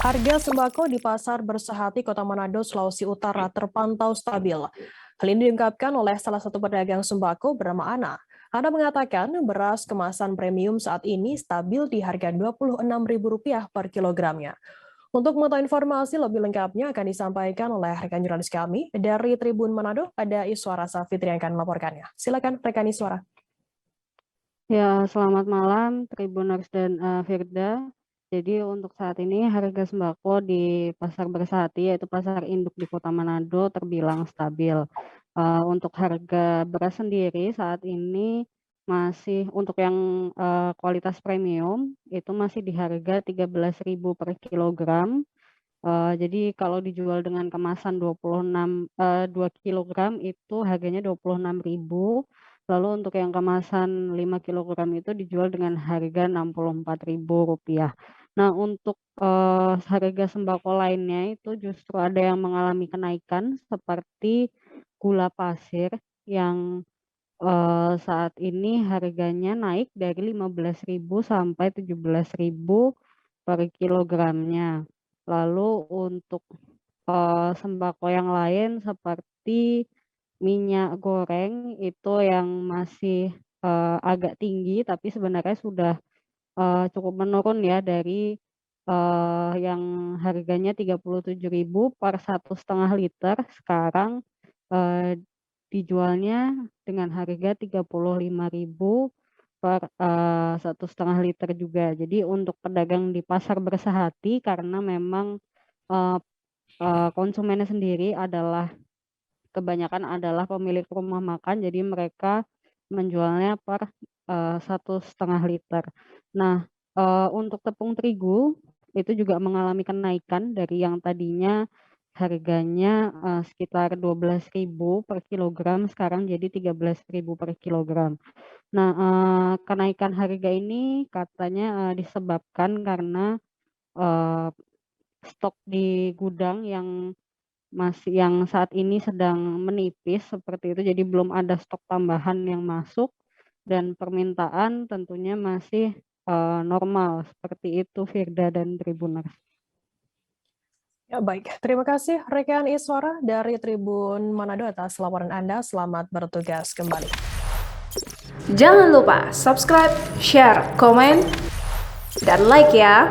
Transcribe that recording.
Harga sembako di Pasar Bersehati Kota Manado, Sulawesi Utara terpantau stabil. Hal ini diungkapkan oleh salah satu pedagang sembako bernama Ana. Ana mengatakan beras kemasan premium saat ini stabil di harga Rp26.000 per kilogramnya. Untuk mengetahui informasi lebih lengkapnya akan disampaikan oleh rekan jurnalis kami dari Tribun Manado, ada Iswara Safitri yang akan melaporkannya. Silakan rekan Iswara. Ya, selamat malam Tribuners dan Firda. Jadi untuk saat ini harga sembako di Pasar Bersehati yaitu pasar induk di Kota Manado terbilang stabil. Untuk harga beras sendiri saat ini masih untuk yang kualitas premium itu masih di harga 13.000 per kilogram. Jadi kalau dijual dengan kemasan 2 kilogram itu harganya 26.000. Lalu untuk yang kemasan 5 kilogram itu dijual dengan harga Rp64.000. Nah, untuk harga sembako lainnya itu justru ada yang mengalami kenaikan seperti gula pasir yang saat ini harganya naik dari 15.000 sampai 17.000 per kilogramnya. Lalu untuk sembako yang lain seperti minyak goreng itu yang masih agak tinggi, tapi sebenarnya sudah cukup menurun ya dari yang harganya 37.000 per 1,5 liter, sekarang dijualnya dengan harga 35.000 per 1,5 liter juga. Jadi untuk pedagang di Pasar Bersehati karena memang konsumennya sendiri kebanyakan adalah pemilik rumah makan, jadi mereka menjualnya per 1,5 liter. Nah, untuk tepung terigu itu juga mengalami kenaikan dari yang tadinya harganya sekitar 12.000 per kilogram, sekarang jadi 13.000 per kilogram. Nah, kenaikan harga ini katanya disebabkan karena stok di gudang yang saat ini sedang menipis seperti itu, jadi belum ada stok tambahan yang masuk dan permintaan tentunya masih normal, seperti itu Firda dan Tribuners. Ya, baik. Terima kasih rekan Iswara dari Tribun Manado atas laporan Anda. Selamat bertugas kembali. Jangan lupa subscribe, share, komen, dan like ya.